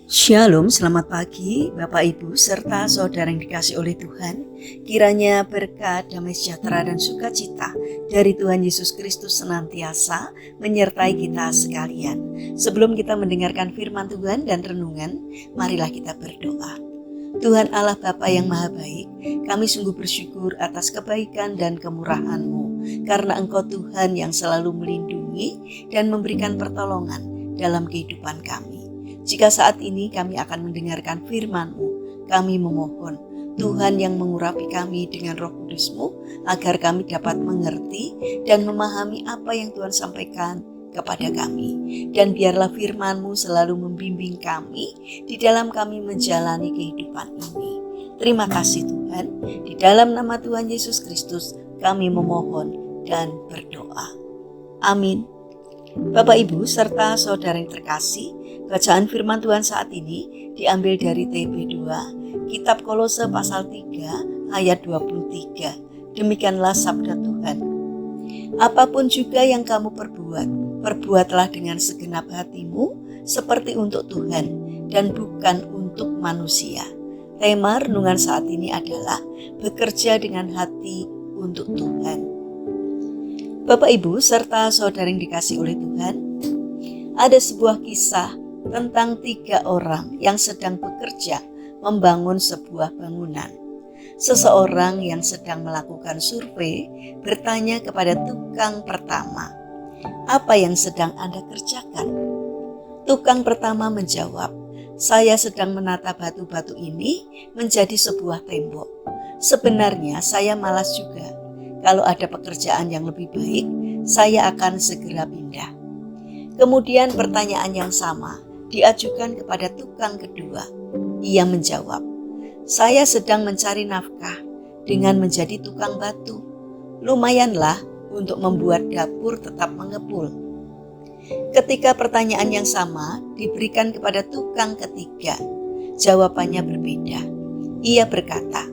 Shalom, selamat pagi Bapak Ibu serta saudara yang dikasih oleh Tuhan. Kiranya berkat, damai sejahtera dan sukacita dari Tuhan Yesus Kristus senantiasa menyertai kita sekalian. Sebelum kita mendengarkan firman Tuhan dan renungan, marilah kita berdoa. Tuhan Allah Bapa yang Maha Baik, kami sungguh bersyukur atas kebaikan dan kemurahan-Mu, karena Engkau Tuhan yang selalu melindungi dan memberikan pertolongan dalam kehidupan kami. Jika saat ini kami akan mendengarkan firman-Mu, kami memohon Tuhan yang mengurapi kami dengan Roh Kudus-Mu, agar kami dapat mengerti dan memahami apa yang Tuhan sampaikan kepada kami. Dan biarlah firman-Mu selalu membimbing kami di dalam kami menjalani kehidupan ini. Terima kasih Tuhan, di dalam nama Tuhan Yesus Kristus kami memohon dan berdoa. Amin. Bapak Ibu serta saudara yang terkasih, bacaan firman Tuhan saat ini diambil dari TB2, Kitab Kolose pasal 3 ayat 23. Demikianlah sabda Tuhan. Apapun juga yang kamu perbuat, perbuatlah dengan segenap hatimu seperti untuk Tuhan dan bukan untuk manusia. Tema renungan saat ini adalah bekerja dengan hati untuk Tuhan. Bapak Ibu serta saudara yang dikasih oleh Tuhan, ada sebuah kisah tentang 3 orang yang sedang bekerja membangun sebuah bangunan. Seseorang yang sedang melakukan survei bertanya kepada tukang pertama, "Apa yang sedang Anda kerjakan?" Tukang pertama menjawab, "Saya sedang menata batu-batu ini menjadi sebuah tembok. Sebenarnya saya malas juga. Kalau ada pekerjaan yang lebih baik, saya akan segera pindah." Kemudian pertanyaan yang sama diajukan kepada tukang kedua. Ia menjawab, "Saya sedang mencari nafkah dengan menjadi tukang batu. Lumayanlah untuk membuat dapur tetap mengepul." Ketika pertanyaan yang sama diberikan kepada tukang ketiga, jawabannya berbeda. Ia berkata,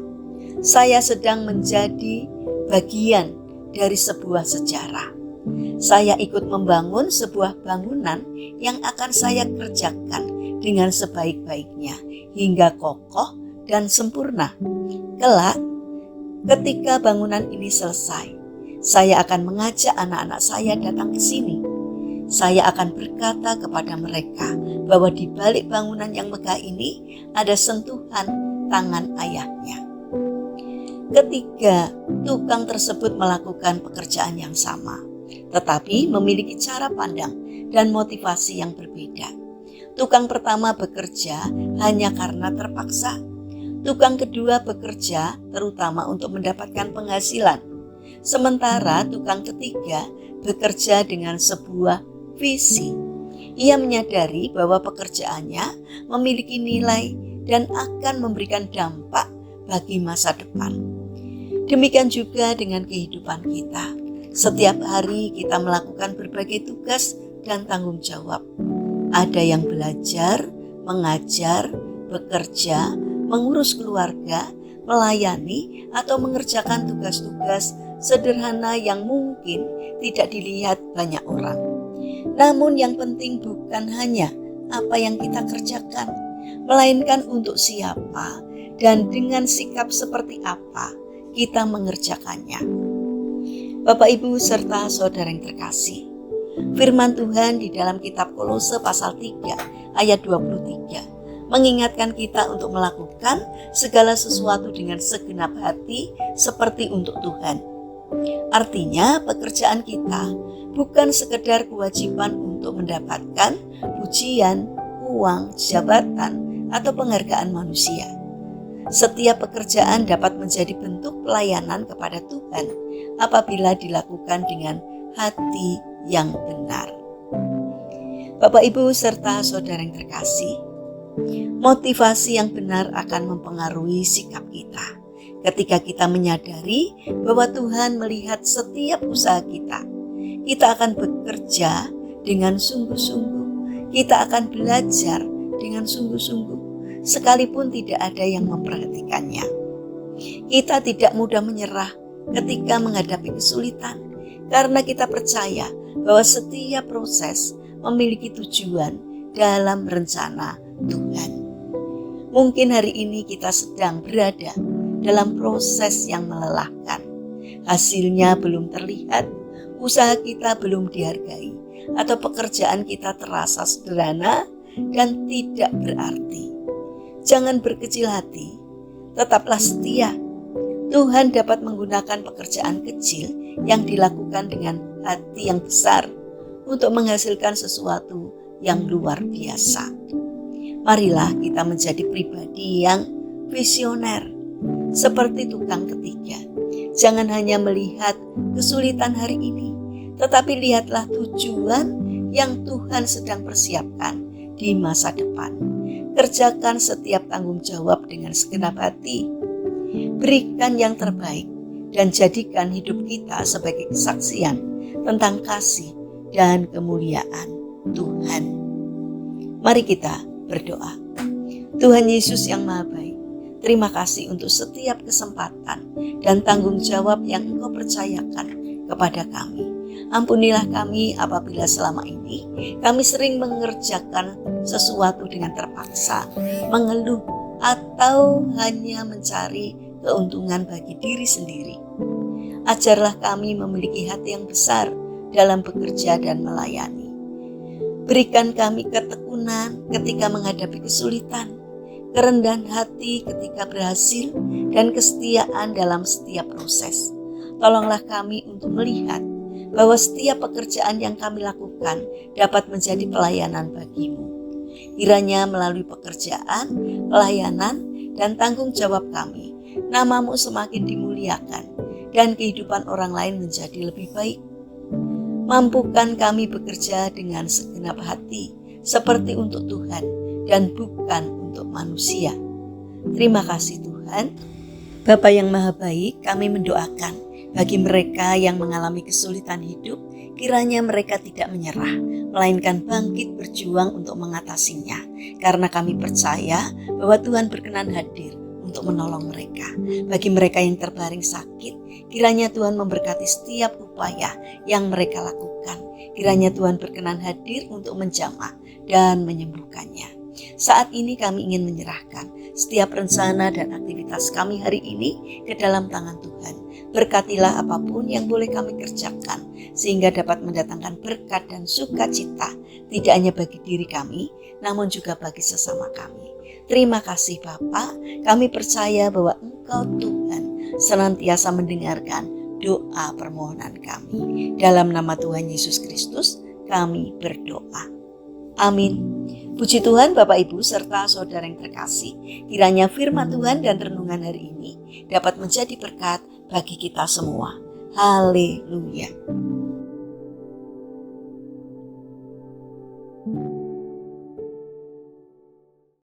"Saya sedang menjadi bagian dari sebuah sejarah. Saya ikut membangun sebuah bangunan yang akan saya kerjakan dengan sebaik-baiknya hingga kokoh dan sempurna. Kelak, ketika bangunan ini selesai, saya akan mengajak anak-anak saya datang ke sini. Saya akan berkata kepada mereka bahwa di balik bangunan yang megah ini ada sentuhan tangan ayahnya." Ketiga tukang tersebut melakukan pekerjaan yang sama, tetapi memiliki cara pandang dan motivasi yang berbeda. Tukang pertama bekerja hanya karena terpaksa. Tukang kedua bekerja terutama untuk mendapatkan penghasilan. Sementara tukang ketiga bekerja dengan sebuah visi. Ia menyadari bahwa pekerjaannya memiliki nilai dan akan memberikan dampak bagi masa depan. Demikian juga dengan kehidupan kita. Setiap hari kita melakukan berbagai tugas dan tanggung jawab. Ada yang belajar, mengajar, bekerja, mengurus keluarga, melayani, atau mengerjakan tugas-tugas sederhana yang mungkin tidak dilihat banyak orang. Namun yang penting bukan hanya apa yang kita kerjakan, melainkan untuk siapa dan dengan sikap seperti apa kita mengerjakannya. Bapak Ibu serta saudara yang terkasih, firman Tuhan di dalam kitab Kolose pasal 3 ayat 23 mengingatkan kita untuk melakukan segala sesuatu dengan segenap hati seperti untuk Tuhan. Artinya pekerjaan kita bukan sekedar kewajiban untuk mendapatkan pujian, uang, jabatan, atau penghargaan manusia. Setiap pekerjaan dapat menjadi bentuk pelayanan kepada Tuhan apabila dilakukan dengan hati yang benar. Bapak Ibu serta saudara yang terkasih, motivasi yang benar akan mempengaruhi sikap kita. Ketika kita menyadari bahwa Tuhan melihat setiap usaha kita, kita akan bekerja dengan sungguh-sungguh. Kita akan belajar dengan sungguh-sungguh, sekalipun tidak ada yang memperhatikannya. Kita tidak mudah menyerah ketika menghadapi kesulitan, karena kita percaya bahwa setiap proses memiliki tujuan dalam rencana Tuhan. Mungkin hari ini kita sedang berada dalam proses yang melelahkan. Hasilnya belum terlihat, usaha kita belum dihargai, atau pekerjaan kita terasa sederhana dan tidak berarti. Jangan berkecil hati, tetaplah setia. Tuhan dapat menggunakan pekerjaan kecil yang dilakukan dengan hati yang besar untuk menghasilkan sesuatu yang luar biasa. Marilah kita menjadi pribadi yang visioner, seperti tukang ketiga. Jangan hanya melihat kesulitan hari ini, tetapi lihatlah tujuan yang Tuhan sedang persiapkan di masa depan. Kerjakan setiap tanggung jawab dengan segenap hati. Berikan yang terbaik dan jadikan hidup kita sebagai kesaksian tentang kasih dan kemuliaan Tuhan. Mari kita berdoa. Tuhan Yesus yang Maha Baik, terima kasih untuk setiap kesempatan dan tanggung jawab yang Engkau percayakan kepada kami. Ampunilah kami apabila selama ini kami sering mengerjakan sesuatu dengan terpaksa, mengeluh, atau hanya mencari keuntungan bagi diri sendiri. Ajarlah kami memiliki hati yang besar dalam bekerja dan melayani. Berikan kami ketekunan ketika menghadapi kesulitan, kerendahan hati ketika berhasil, dan kesetiaan dalam setiap proses. Tolonglah kami untuk melihat bahwa setiap pekerjaan yang kami lakukan dapat menjadi pelayanan bagimu. Kiranya melalui pekerjaan, pelayanan, dan tanggung jawab kami, nama-Mu semakin dimuliakan dan kehidupan orang lain menjadi lebih baik. Mampukan kami bekerja dengan segenap hati seperti untuk Tuhan dan bukan untuk manusia. Terima kasih Tuhan. Bapa yang Maha Baik, kami mendoakan bagi mereka yang mengalami kesulitan hidup, kiranya mereka tidak menyerah, melainkan bangkit berjuang untuk mengatasinya. Karena kami percaya bahwa Tuhan berkenan hadir untuk menolong mereka. Bagi mereka yang terbaring sakit, kiranya Tuhan memberkati setiap upaya yang mereka lakukan. Kiranya Tuhan berkenan hadir untuk menjamah dan menyembuhkannya. Saat ini kami ingin menyerahkan setiap rencana dan aktivitas kami hari ini ke dalam tangan Tuhan. Berkatilah apapun yang boleh kami kerjakan, sehingga dapat mendatangkan berkat dan sukacita, tidak hanya bagi diri kami, namun juga bagi sesama kami. Terima kasih Bapa, kami percaya bahwa Engkau Tuhan senantiasa mendengarkan doa permohonan kami. Dalam nama Tuhan Yesus Kristus kami berdoa. Amin. Puji Tuhan Bapak Ibu serta saudara yang terkasih, kiranya firman Tuhan dan renungan hari ini dapat menjadi berkat bagi kita semua. Haleluya.